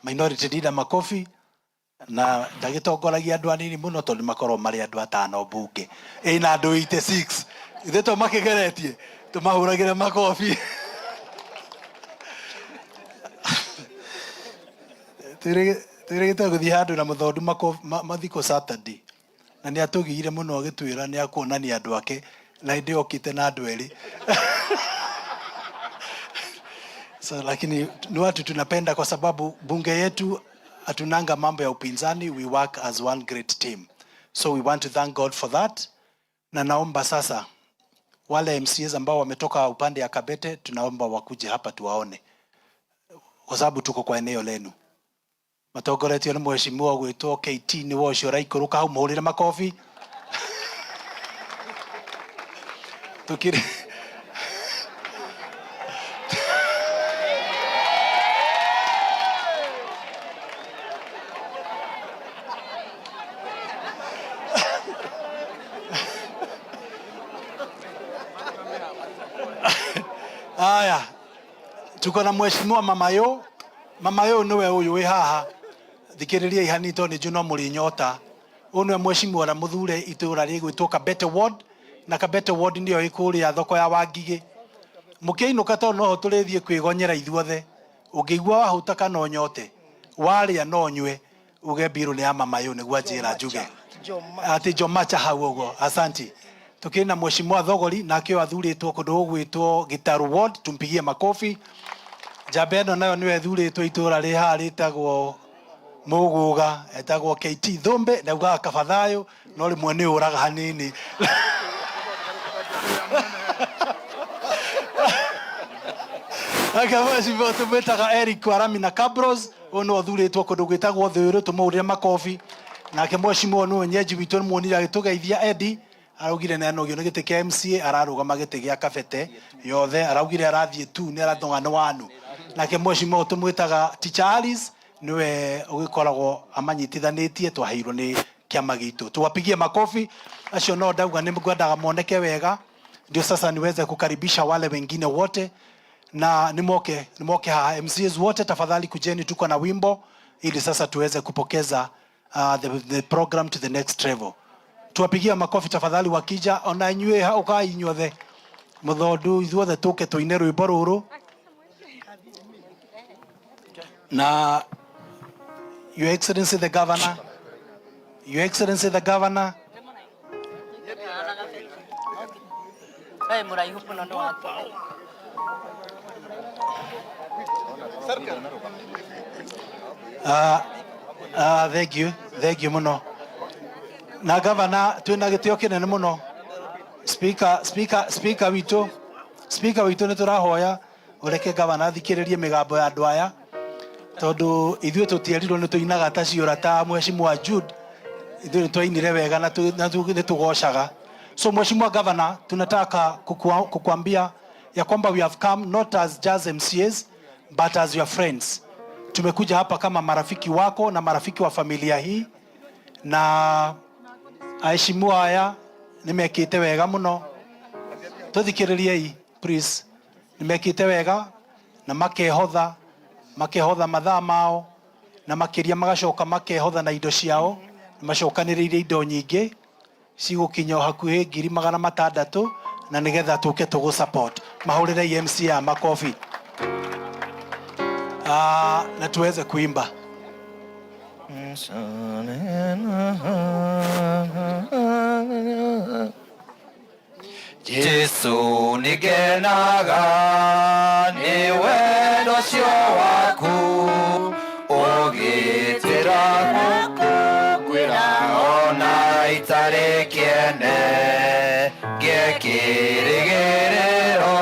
minority leader makofi na ndagitongoragia andu anini muno tondu makorwo mari andu atano bunge ina andu 86 ithe to makigeretie tumahuragire makofi Tirigite guthii handu na muthondu mathiko Saturday na ni atugire muno agitwira ni akuonania andu ake na indi okite na andu eri so lakini ni watu tunapenda kwa sababu bunge yetu hatunanga mambo ya upinzani, we work as one great team, so we want to thank God for that. Na naomba sasa wale MCAs ambao wametoka upande ya Kabete tunaomba wakuje hapa tuwaone kwa sababu tuko kwa eneo lenu. Matogoretio ni mheshimiwa gwitwo KT ni wocio raikuruka hau muhurire makofi tukiri aya tuko na mheshimiwa mama yo niwe uyu wi haha thikiriria ihanito ni juno muri nyota unwe mheshimiwa na muthure itura rigwitwo Kabete ward na Kabete ward ndio ikuri ya thoko ya Wangige mukiinuka to no turithie kwigonyera ithuothe ungigwa wahutaka no nyote waria no nywe uge biru ni ama mayo ni gwajira njuge ati jomacha haugo asanti tukina mheshimiwa Thogori na kio athuritwo kundu gwitwo Gitaru ward tumpigie makofi jabeno nayo niwe athuritwo itura ri haritagwo muguga etagwo KT Thumbe na uga kafathayo no rimwe ni uraga hanini akawashi voto betaga Eric Warami na Cabros ono athuritwo kundu gwitagwo Thwiru tumuurire makofi na ke mheshimiwa no nyeji witu muonira agitugeithia Edi araugire na no gyo gite kia MCA ararugama gite gia Kabete yothe araugire arathie tu ni aratonga no wanu na ke mheshimiwa tumwitaga Teacher Alice niwe ugikoragwo amanyitithanitie twaheirwo ni kiama gitu tuwapigie makofi acio no ndauga ni mgwendaga moneke wega ndio sasa niweze kukaribisha wale wengine wote na nimoke haha MCAs wote tafadhali kujeni tuko na wimbo ili sasa tuweze kupokeza the program to the next level tuwapigia makofi tafadhali wakija ona nywe uka inyothe muthondu ithuothe tuke tuine rwimbo ruru na Your Excellency the Governor, Your Excellency the Governor. Thank you muno. Na Governor, tuina gitio kinene muno. Speaker witu ni turahoya ureke Governor thikiririe migambo ya andu aya. Tondu ithuĩ tũtierirwo nĩ tũinaga ta ciũra ta mheshimiwa Jude ithuĩ twainire wega na nĩtũgocaga so mheshimiwa Governor tunataka kukuambia ya kwamba we have come not as just MCAs but as your friends tumekuja hapa kama marafiki wako na marafiki wa familia hii na aheshimiwa haya nimekite wega muno tuthikiririe please nimekite wega na makehotha mathaa mao na makiria magacoka makehotha na indo ciao macokaniriire indo nyingi cigukinya hakuhi 600,000 na nigetha tuke tugu support mahurire MCA makofi na tuweze kuimba Jesu nigenaga ni wendo cio waku ugitira kwira ona itari kiene gikirigiriro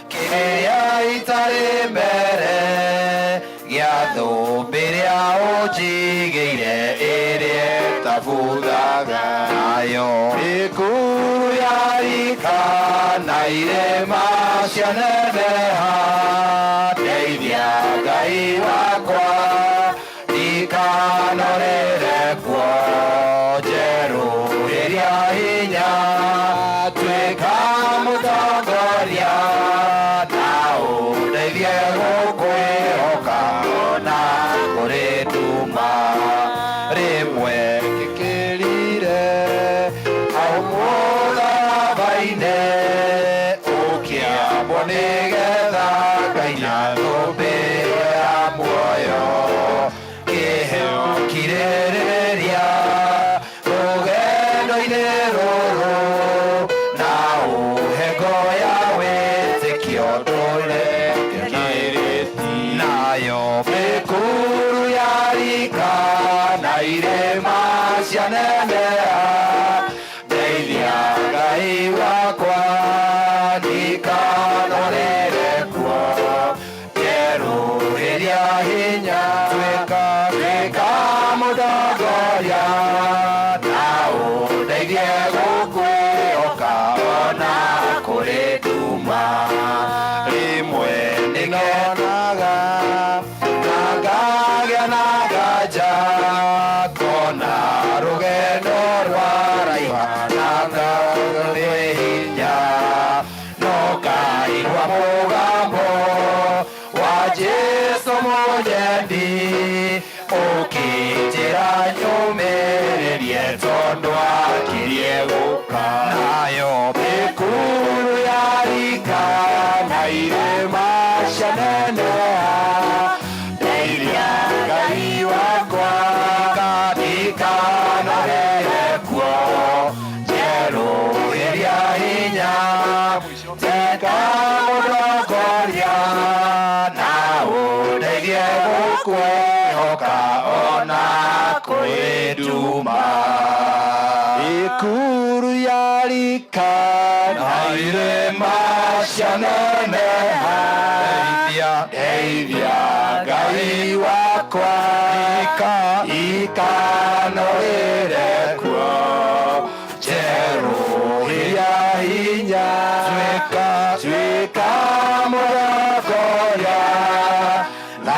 kiria itari mbere giathumbiria ujigeire irie tabuthaga nayo ikuru yarika na irema cianeneha ndeithia Ngai wakwa ikanorere kuo njeruhiria hinya twika mutongoria na undeithie gukwihoka ona duma rimwe gikirire au muthabaine ukiambwo nigetha Ngai nathumbira muoyo kiheo kirĩrĩria rũgendo-inĩ rũrũ na ũhengo ya wĩtĩkio ndũrĩkĩrĩti nayo mĩkuru ya rika na irĩma cianeneha ndeithia Ngai wakwa ndikanarĩre kuo njerũhĩria hinya tuĩka mũtongoria na ũndeithie gũkwĩhoka ona kũrĩ nduma rĩmwe nĩnyonaga na ngagĩa na nganja ngona rũgendo rwaraiha na ngarĩ hinya no ngaigua mũgambo wa Jesũ mũnyendi ũkĩnjĩra nyũmĩrĩrie tondũ akĩrie gũka nayo mĩkuru ya rika na irĩma cianeneha ndeithia Ngai wakwa ndikanarĩre kuo njerũhĩria hinya tuĩka mũtongoria na ũndeithie gũkwĩhoka ona kwĩ nduma ikuru ya rika na irĩma cianeneha ndeithia Ngai wakwa ndikanarĩre kuo njerũhĩria hinya tuĩka mũtongoria na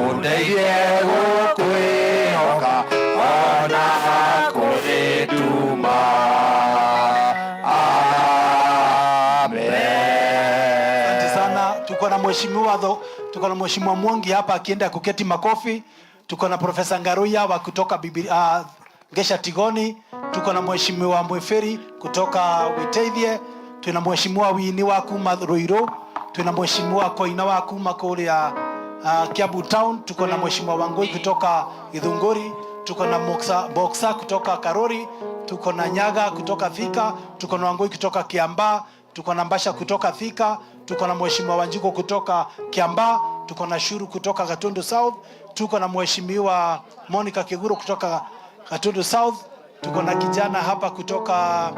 ũndeithie gũkwĩhoka ona kũrĩ nduma. Amen. Asante sana. Tuko na mheshimiwa Mwangi hapa akienda kuketi makofi. Tuko na Profesa Ngaruya wa kutoka Ngesha Tigoni. Tuko na mheshimiwa Mweferi kutoka Witeithie. Tuna mheshimiwa Wini wa kuma Ruiru. Tuna mheshimiwa Koina wa kuma kule Kiambu Town. Tuko na mheshimiwa Wangui kutoka Githunguri. Tuko na Boxa kutoka Karori. Tuko na Nyaga kutoka Thika. Tuko na Wangui kutoka Kiambaa. Tuko na Mbasha kutoka Thika. Tuko na mheshimiwa Wanjiko kutoka Kiambaa. Tuko na Shuru kutoka Gatundu South. Tuko na mheshimiwa Monica Kiguru kutoka Gatundu South. Tuko na kijana hapa kutoka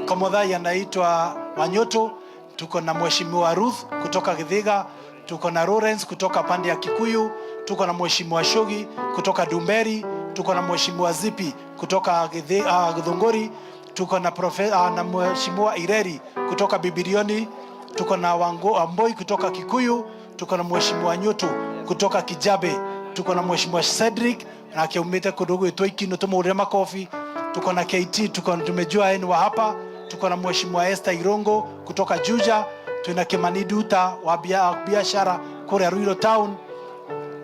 Komodhai anaitwa Wanyoto. Tuko na mheshimiwa Ruth kutoka Githiga. Tuko na Lawrence kutoka pande ya Kikuyu. Tuko na mheshimiwa Shogi kutoka Dumberi. Tuko na mheshimiwa Zipi kutoka Githunguri. Tuko na na mheshimiwa Ireri kutoka Bibilioni. Tuko na Wamboi kutoka Kikuyu. Tuko na mheshimiwa Nyoto kutoka Kijabe. Tuko na mheshimiwa Cedric na akiumite kudogo itoiki tumuure makofi. Tuko na KT, tumejua yeye wa hapa. Tuko na mheshimiwa Esther Irongo kutoka Juja. Tuna Kimani Duta wa biashara kule Ruiru Town.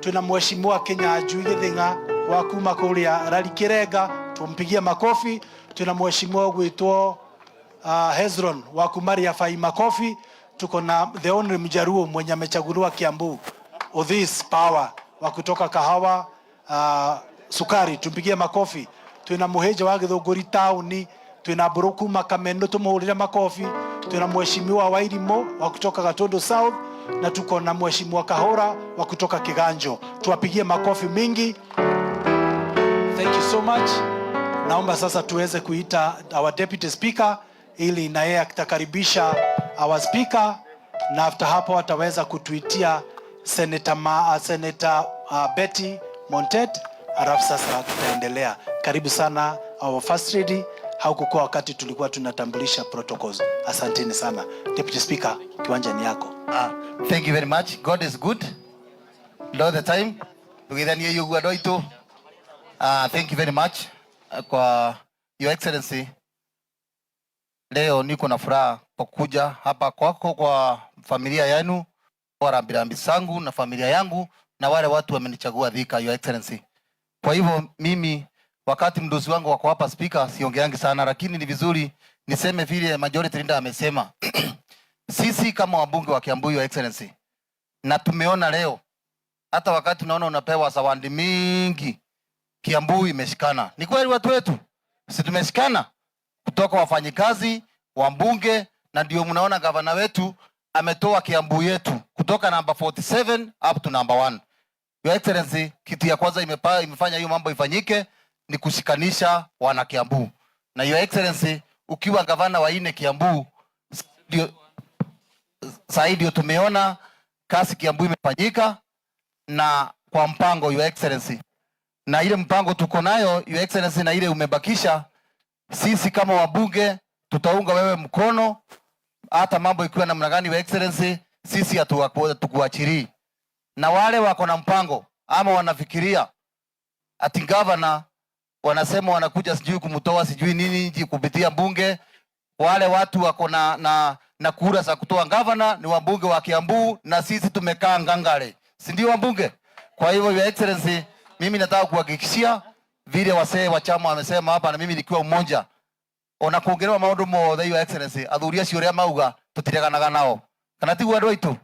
Tuna mheshimiwa Kenya Ajuige Thinga wa kuma kule Ralikirenga, tumpigie makofi. Tuna mheshimiwa gwitwo Hezron wa Kumaria Fai makofi. Tuko na the only Mjaruo mwenye amechaguliwa Kiambu, Othis Power wa kutoka Kahawa Sukari, tumpigie makofi. Tuna Muheja wa Githunguri Town. Tuna Buruku Makameno, tumuhurire makofi. Tuna mheshimiwa Wairimo wa kutoka Gatundu South na tuko na mheshimiwa Kahora wa kutoka Kiganjo. Tuwapigie makofi mingi. Thank you so much. Naomba sasa tuweze kuita our deputy speaker ili na yeye atakaribisha our speaker, na after hapo ataweza kutuitia Senator Betty Montet, alafu sasa tutaendelea. Karibu sana our first lady. Haukukuwa wakati tulikuwa tunatambulisha protocols. Asanteni sana. Deputy Speaker, kiwanja ni yako. Thank you very much. God is good all the time. Tugithanie yugu adoito. Thank you very much kwa Your Excellency. Leo niko na furaha kwa kuja hapa kwako, kwa familia yenu, kwa rambirambi zangu na familia yangu na wale watu wamenichagua Thika, Your Excellency. Kwa hivyo mimi wakati mdosi wangu wako hapa speaker siongeangi sana, lakini ni vizuri niseme vile majority leader amesema. Sisi kama wabunge wa Kiambu, Your Excellency, na tumeona leo hata wakati unaona unapewa zawadi mingi, Kiambu imeshikana. Ni kweli watu wetu? Si tumeshikana? Kutoka wafanyikazi, wabunge, na ndio mnaona gavana wetu ametoa Kiambu yetu kutoka number 47 up to number 1. Your Excellency, kitu ya kwanza imefanya hiyo mambo ifanyike ni kushikanisha wana Kiambu. Na Your Excellency, ukiwa gavana wa 4 Kiambu, ndio tumeona kasi Kiambu imefanyika na kwa mpango, Your Excellency. Na ile mpango tuko nayo, Your Excellency, na ile umebakisha, sisi kama wabunge tutaunga wewe mkono hata mambo ikiwa namna gani, Your Excellency, sisi hatukuachiri. Na wale wako na mpango ama wanafikiria ati governor wanasema wanakuja sijui kumtoa sijui nini kupitia bunge, wale watu wako na kura za kutoa governor ni wabunge wa Kiambu, na sisi tumekaa ngangare, si ndio wabunge? Kwa hivyo Your Excellency, mimi nataka kuhakikishia vile wasee wa chama wamesema hapa, na mimi nikiwa mmoja ona kuongerewa maundu mothe, Your Excellency, athuria cio mauga tutireganaga nao kana tigwa andu aitu.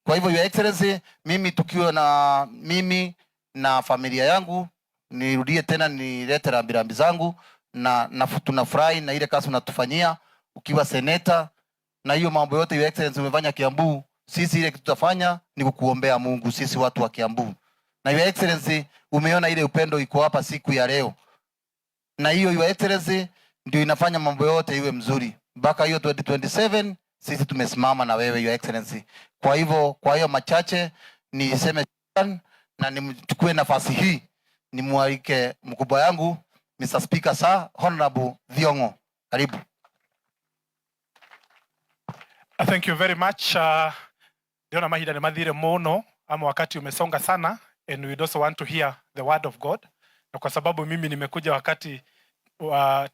Kwa hivyo Your Excellency, mimi na familia yangu nirudie tena nilete rambirambi zangu na tunafurahi na ile kazi unatufanyia ukiwa seneta, na hiyo mambo yote Your Excellency umefanya Kiambu. Sisi ile kitu tutafanya ni kukuombea Mungu, sisi watu wa Kiambu. Na Your Excellency, umeona ile upendo iko hapa siku ya leo, na hiyo Your Excellency ndio inafanya mambo yote iwe mzuri mpaka hiyo 2027 sisi tumesimama na wewe Your Excellency. Kwa hivyo kwa hiyo machache niseme na nimchukue nafasi hii nimwalike mkubwa yangu Mr. Speaker Sir Honorable Thiong'o. Karibu. Thank you very much. Ndiona mahinda ni mathire muno ama wakati umesonga sana, and we also want to hear the word of God. Na kwa sababu mimi nimekuja wakati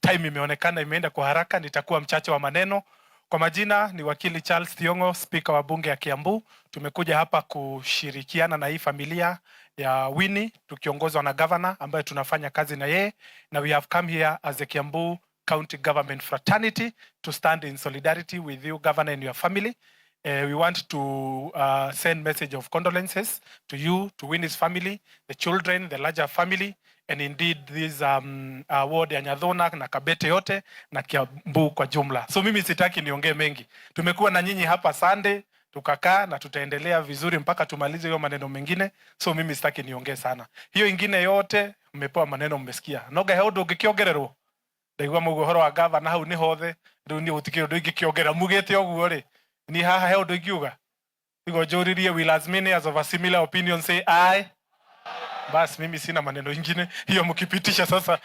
time imeonekana imeenda kwa haraka, nitakuwa mchache wa maneno. Kwa majina ni wakili Charles Thiong'o, speaker wa bunge ya Kiambu. Tumekuja hapa kushirikiana na hii familia ya Winnie tukiongozwa na governor ambaye tunafanya kazi na yeye, na we have come here as a Kiambu County Government fraternity to stand in solidarity with you, governor, and your family. We want to send message of condolences to you, to Winnie's family, the children, the larger family, and indeed this ward ya Nyadhona na Kabete yote na Kiambu kwa jumla. So mimi sitaki niongee mengi. Tumekuwa na nyinyi hapa Sunday, tukakaa na tutaendelea vizuri mpaka tumalize hiyo maneno mengine. So mimi sitaki niongee sana. Hiyo ingine yote mmepewa maneno mmesikia. Noga heudo ngikiongererwo. Ndaigwa mugohoro wa governor hau ni hothe. Riu ni utikiro ndo ingikiongerera mugete oguo ri. Ni haha heudo ingiuga. Igo njuririe will as many as of a similar opinion say aye. Bas mimi sina maneno ingine. Hiyo mkipitisha sasa